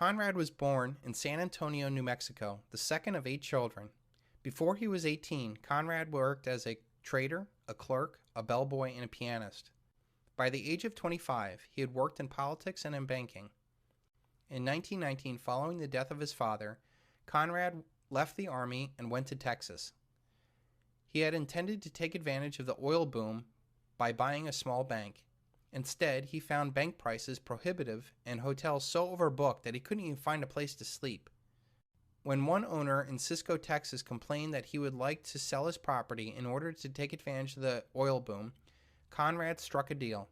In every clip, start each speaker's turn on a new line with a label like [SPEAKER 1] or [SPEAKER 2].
[SPEAKER 1] Conrad was born in San Antonio, New Mexico, the second of 8 children. Before he was 18, Conrad worked as a trader, a clerk, a bellboy, and a pianist. By the age of 25, he had worked in politics and in banking. In 1919, following the death of his father, Conrad left the army and went to Texas. He had intended to take advantage of the oil boom by buying a small bank. Instead, he found bank prices prohibitive and hotels so overbooked that he couldn't even find a place to sleep. When one owner in Cisco, Texas complained that he would like to sell his property in order to take advantage of the oil boom, Conrad struck a deal.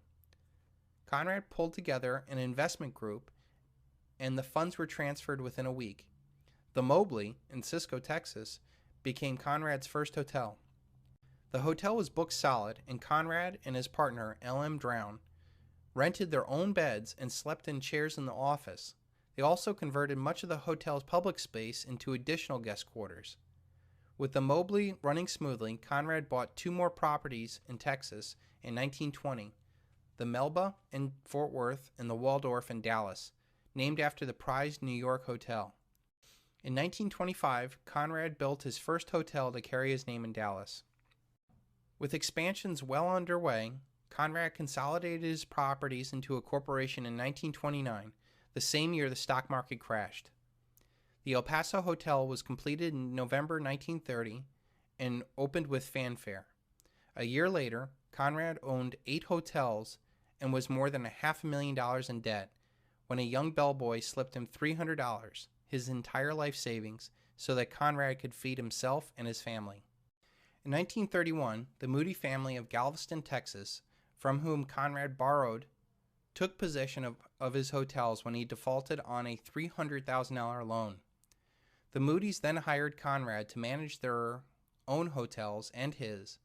[SPEAKER 1] Conrad pulled together an investment group and the funds were transferred within a week. The Mobley in Cisco, Texas became Conrad's first hotel. The hotel was booked solid, and Conrad and his partner, L.M. Duane, rented their own beds and slept in chairs in the office. They also converted much of the hotel's public space into additional guest quarters. With the Mobley running smoothly, Conrad bought 2 more properties in Texas in 1920, the Melba in Fort Worth and the Waldorf in Dallas, named after the prized New York hotel. In 1925, Conrad built his first hotel to carry his name in Dallas. With expansions well underway, Conrad consolidated his properties into a corporation in 1929, the same year the stock market crashed. The El Paso Hotel was completed in November 1930 and opened with fanfare. A year later, Conrad owned 8 hotels and was more than $500,000 in debt when a young bellboy slipped him $300, his entire life savings, so that Conrad could feed himself and his family. In 1931, the Moody family of Galveston, Texas, from whom Conrad borrowed, took possession of his hotels when he defaulted on a $300,000 loan. The Moodys then hired Conrad to manage their own hotels and his,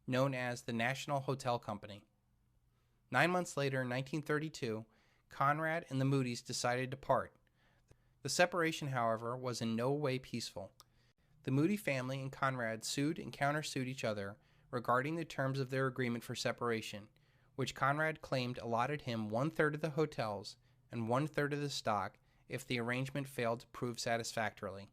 [SPEAKER 1] known as the National Hotel Company. 9 months later, in 1932, Conrad and the Moodys decided to part. The separation, however, was in no way peaceful. The Moody family and Conrad sued and countersued each other regarding the terms of their agreement for separation, which Conrad claimed allotted him 1/3 of the hotels and 1/3 of the stock if the arrangement failed to prove satisfactorily.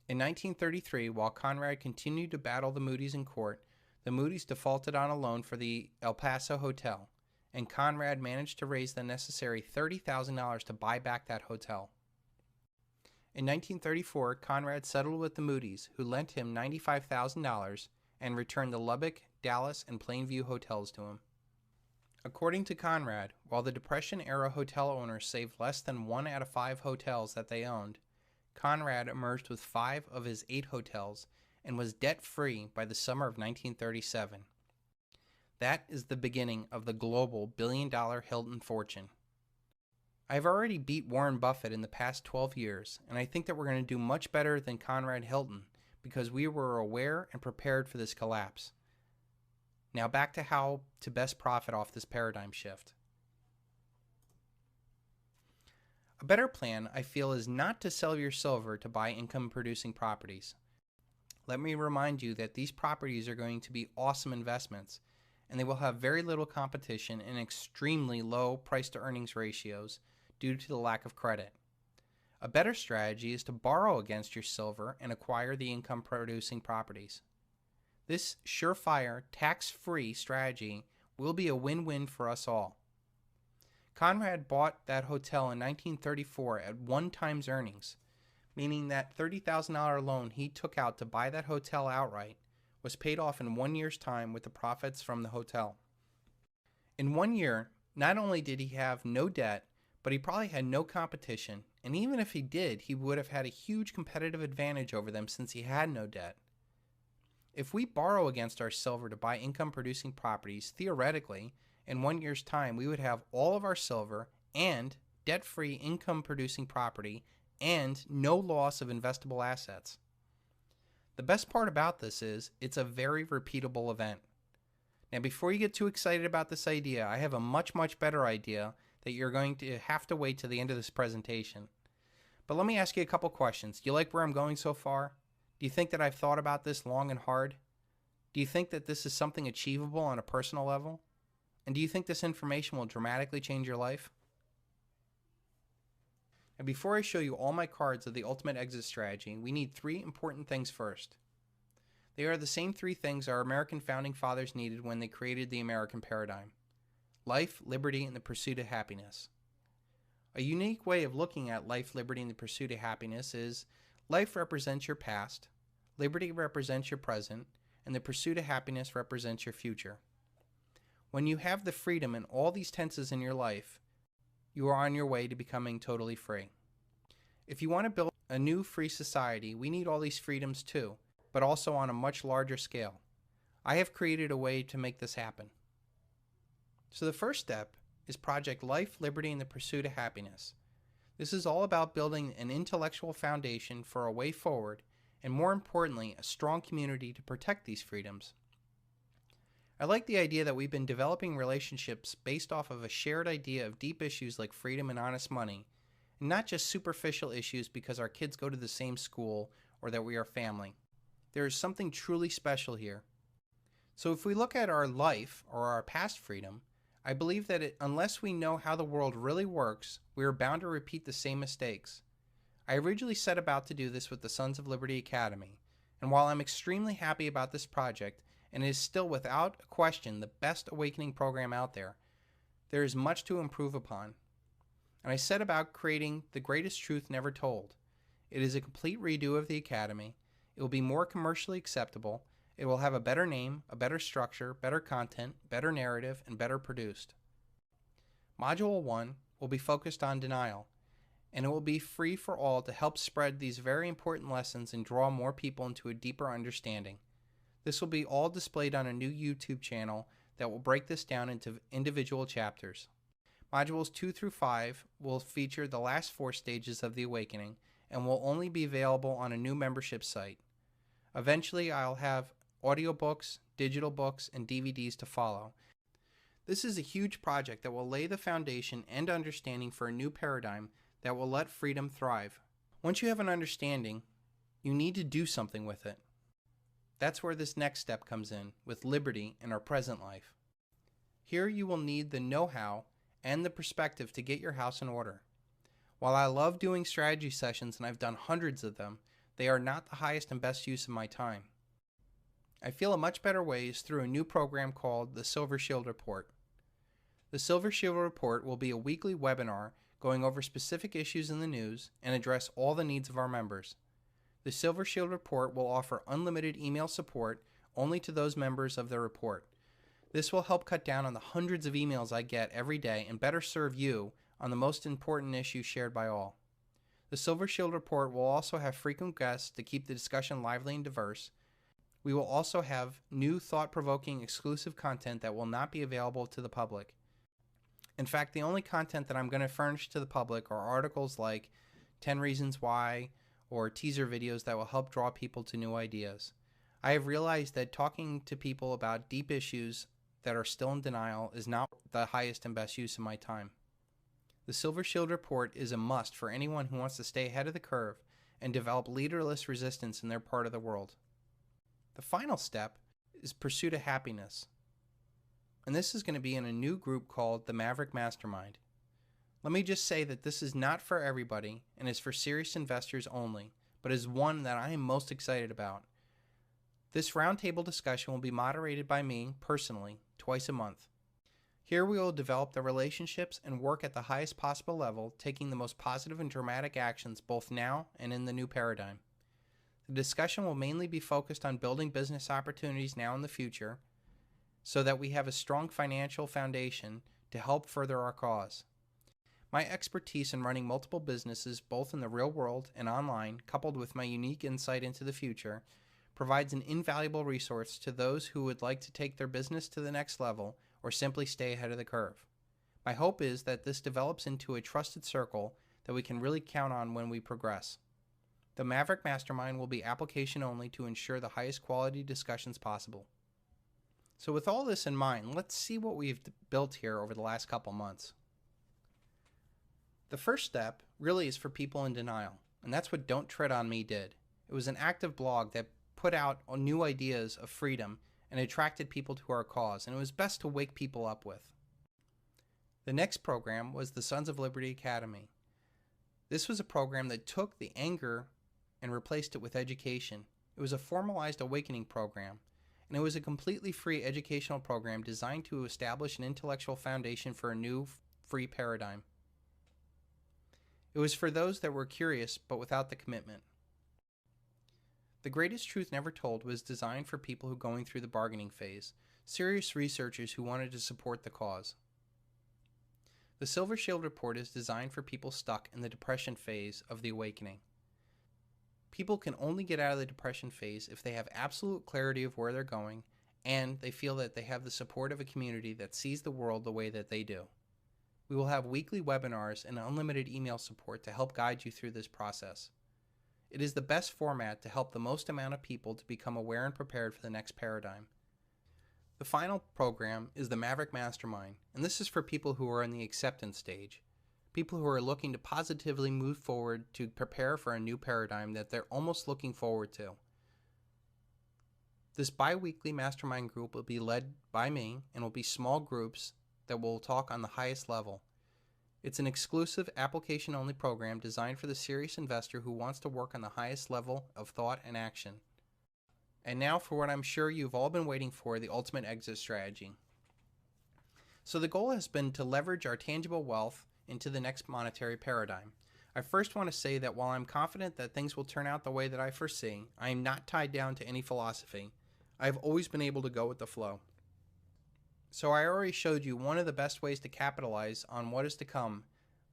[SPEAKER 1] In 1933, while Conrad continued to battle the Moodys in court, the Moodys defaulted on a loan for the El Paso Hotel, and Conrad managed to raise the necessary $30,000 to buy back that hotel. In 1934, Conrad settled with the Moodys, who lent him $95,000 and returned the Lubbock, Dallas, and Plainview hotels to him. According to Conrad, while the Depression-era hotel owners saved less than 1 out of 5 hotels that they owned, Conrad emerged with 5 of his 8 hotels and was debt-free by the summer of 1937. That is the beginning of the global billion-dollar Hilton fortune. I've already beat Warren Buffett in the past 12 years, and I think that we're going to do much better than Conrad Hilton because we were aware and prepared for this collapse. Now back to how to best profit off this paradigm shift. A better plan, I feel, is not to sell your silver to buy income-producing properties. Let me remind you that these properties are going to be awesome investments, and they will have very little competition and extremely low price-to-earnings ratios due to the lack of credit. A better strategy is to borrow against your silver and acquire the income-producing properties. This surefire, tax-free strategy will be a win-win for us all. Conrad bought that hotel in 1934 at 1 times earnings, meaning that $30,000 loan he took out to buy that hotel outright was paid off in 1 year's time with the profits from the hotel. In 1 year, not only did he have no debt, but he probably had no competition, and even if he did, he would have had a huge competitive advantage over them since he had no debt. If we borrow against our silver to buy income-producing properties, theoretically, in 1 year's time, we would have all of our silver and debt-free income-producing property and no loss of investable assets. The best part about this is it's a very repeatable event. Now, before you get too excited about this idea, I have a much, much better idea that you're going to have to wait to the end of this presentation. But let me ask you a couple questions. Do you like where I'm going so far? Do you think that I've thought about this long and hard? Do you think that this is something achievable on a personal level? And do you think this information will dramatically change your life? And before I show you all my cards of the ultimate exit strategy, we need three important things first. They are the same three things our American founding fathers needed when they created the American paradigm: life, liberty, and the pursuit of happiness. A unique way of looking at life, liberty, and the pursuit of happiness is life represents your past, liberty represents your present, and the pursuit of happiness represents your future. When you have the freedom in all these tenses in your life, you are on your way to becoming totally free. If you want to build a new free society, we need all these freedoms too, but also on a much larger scale. I have created a way to make this happen. So the first step is Project Life, Liberty, and the Pursuit of Happiness. This is all about building an intellectual foundation for a way forward, and more importantly, a strong community to protect these freedoms. I like the idea that we've been developing relationships based off of a shared idea of deep issues like freedom and honest money, and not just superficial issues because our kids go to the same school or that we are family. There is something truly special here. So if we look at our life or our past freedom, I believe that unless we know how the world really works, we are bound to repeat the same mistakes. I originally set about to do this with the Sons of Liberty Academy, and while I'm extremely happy about this project, and it is still without question the best awakening program out there, there is much to improve upon. And I set about creating the greatest truth never told. It is a complete redo of the Academy. It will be more commercially acceptable. It will have a better name, a better structure, better content, better narrative, and better produced. Module 1 will be focused on denial, and it will be free for all to help spread these very important lessons and draw more people into a deeper understanding. This will be all displayed on a new YouTube channel that will break this down into individual chapters. Modules 2 through 5 will feature the last 4 stages of the awakening and will only be available on a new membership site. Eventually, I'll have audiobooks, digital books, and DVDs to follow. This is a huge project that will lay the foundation and understanding for a new paradigm that will let freedom thrive. Once you have an understanding, you need to do something with it. That's where this next step comes in, with liberty in our present life. Here you will need the know-how and the perspective to get your house in order. While I love doing strategy sessions and I've done hundreds of them, they are not the highest and best use of my time. I feel a much better way is through a new program called the Silvershield Report. The Silvershield Report will be a weekly webinar going over specific issues in the news and address all the needs of our members. The Silvershield Report will offer unlimited email support only to those members of the report. This will help cut down on the hundreds of emails I get every day and better serve you on the most important issues shared by all. The Silvershield Report will also have frequent guests to keep the discussion lively and diverse. We will also have new thought-provoking exclusive content that will not be available to the public. In fact, the only content that I'm going to furnish to the public are articles like 10 Reasons Why or teaser videos that will help draw people to new ideas. I have realized that talking to people about deep issues that are still in denial is not the highest and best use of my time. The Silvershield Report is a must for anyone who wants to stay ahead of the curve and develop leaderless resistance in their part of the world. The final step is Pursuit of Happiness. And this is going to be in a new group called the Maverick Mastermind. Let me just say that this is not for everybody and is for serious investors only, but is one that I am most excited about. This roundtable discussion will be moderated by me personally twice a month. Here we will develop the relationships and work at the highest possible level, taking the most positive and dramatic actions both now and in the new paradigm. The discussion will mainly be focused on building business opportunities now and the future, so that we have a strong financial foundation to help further our cause. My expertise in running multiple businesses both in the real world and online, coupled with my unique insight into the future, provides an invaluable resource to those who would like to take their business to the next level or simply stay ahead of the curve. My hope is that this develops into a trusted circle that we can really count on when we progress. The Maverick Mastermind will be application only to ensure the highest quality discussions possible. So with all this in mind, let's see what we've built here over the last couple months. The first step really is for people in denial, and that's what Don't Tread on Me did. It was an active blog that put out new ideas of freedom and attracted people to our cause, and it was best to wake people up with. The next program was the Sons of Liberty Academy. This was a program that took the anger and replaced it with education. It was a formalized awakening program, and it was a completely free educational program designed to establish an intellectual foundation for a new free paradigm. It was for those that were curious but without the commitment. The Greatest Truth Never Told was designed for people who were going through the bargaining phase, serious researchers who wanted to support the cause. The Silvershield report is designed for people stuck in the depression phase of the awakening. People can only get out of the depression phase if they have absolute clarity of where they're going and they feel that they have the support of a community that sees the world the way that they do. We will have weekly webinars and unlimited email support to help guide you through this process. It is the best format to help the most amount of people to become aware and prepared for the next paradigm. The final program is the Maverick Mastermind, and this is for people who are in the acceptance stage, people who are looking to positively move forward to prepare for a new paradigm that they're almost looking forward to. This bi-weekly mastermind group will be led by me and will be small groups that will talk on the highest level. It's an exclusive application-only program designed for the serious investor who wants to work on the highest level of thought and action. And now for what I'm sure you've all been waiting for, the ultimate exit strategy. So the goal has been to leverage our tangible wealth into the next monetary paradigm. I first want to say that while I'm confident that things will turn out the way that I foresee, I am not tied down to any philosophy. I've always been able to go with the flow. So I already showed you one of the best ways to capitalize on what is to come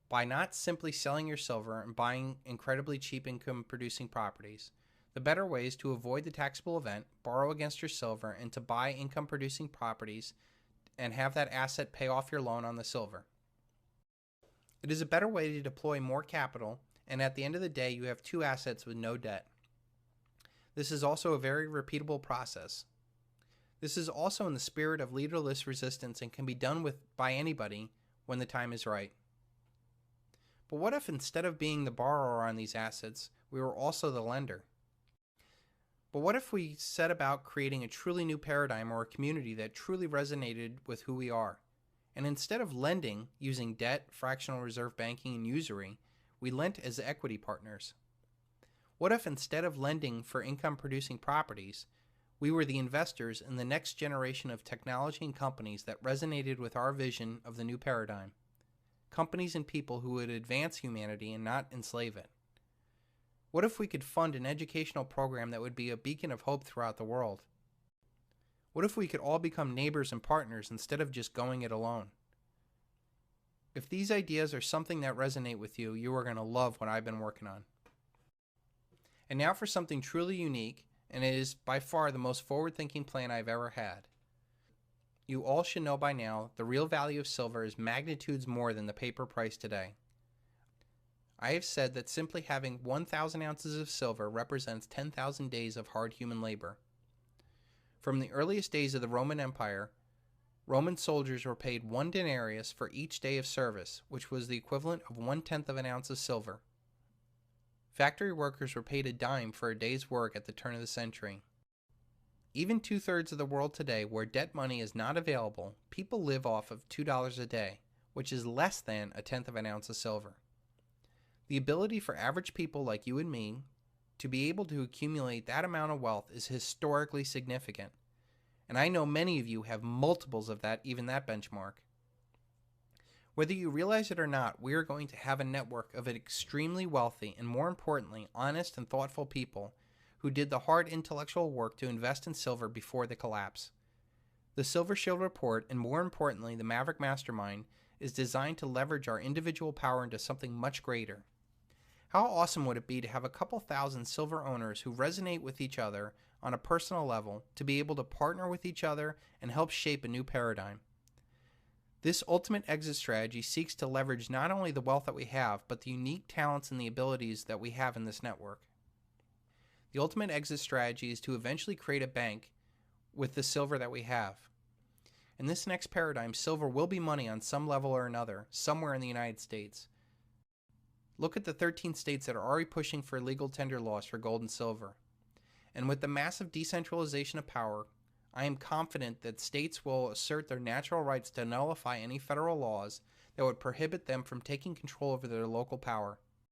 [SPEAKER 1] by not simply selling your silver and buying incredibly cheap income-producing properties. The better way is to avoid the taxable event, borrow against your silver, and to buy income-producing properties and have that asset pay off your loan on the silver. It is a better way to deploy more capital, and at the end of the day, you have two assets with no debt. This is also a very repeatable process. This is also in the spirit of leaderless resistance and can be done by anybody when the time is right. But what if instead of being the borrower on these assets, we were also the lender? But what if we set about creating a truly new paradigm or a community that truly resonated with who we are? And instead of lending using debt, fractional reserve banking, and usury, we lent as equity partners? What if instead of lending for income-producing properties, we were the investors in the next generation of technology and companies that resonated with our vision of the new paradigm? Companies and people who would advance humanity and not enslave it. What if we could fund an educational program that would be a beacon of hope throughout the world? What if we could all become neighbors and partners instead of just going it alone? If these ideas are something that resonate with you, you are going to love what I've been working on. And now for something truly unique, and it is by far the most forward-thinking plan I've ever had. You all should know by now the real value of silver is magnitudes more than the paper price today. I have said that simply having 1,000 ounces of silver represents 10,000 days of hard human labor. From the earliest days of the Roman Empire, Roman soldiers were paid 1 denarius for each day of service, which was the equivalent of 1/10 of an ounce of silver. Factory workers were paid a dime for a day's work at the turn of the century. Even 2/3 of the world today, where debt money is not available, people live off of $2 a day, which is less than 1/10 of an ounce of silver. The ability for average people like you and me to be able to accumulate that amount of wealth is historically significant, and I know many of you have multiples of that, even that benchmark. Whether you realize it or not, we are going to have a network of extremely wealthy and, more importantly, honest and thoughtful people who did the hard intellectual work to invest in silver before the collapse. The Silvershield report, and more importantly, the Maverick Mastermind, is designed to leverage our individual power into something much greater. How awesome would it be to have a couple thousand silver owners who resonate with each other on a personal level to be able to partner with each other and help shape a new paradigm? This ultimate exit strategy seeks to leverage not only the wealth that we have, but the unique talents and the abilities that we have in this network. The ultimate exit strategy is to eventually create a bank with the silver that we have. In this next paradigm, silver will be money on some level or another, somewhere in the United States. Look at the 13 states that are already pushing for legal tender laws for gold and silver. And with the massive decentralization of power, I am confident that states will assert their natural rights to nullify any federal laws that would prohibit them from taking control over their local power.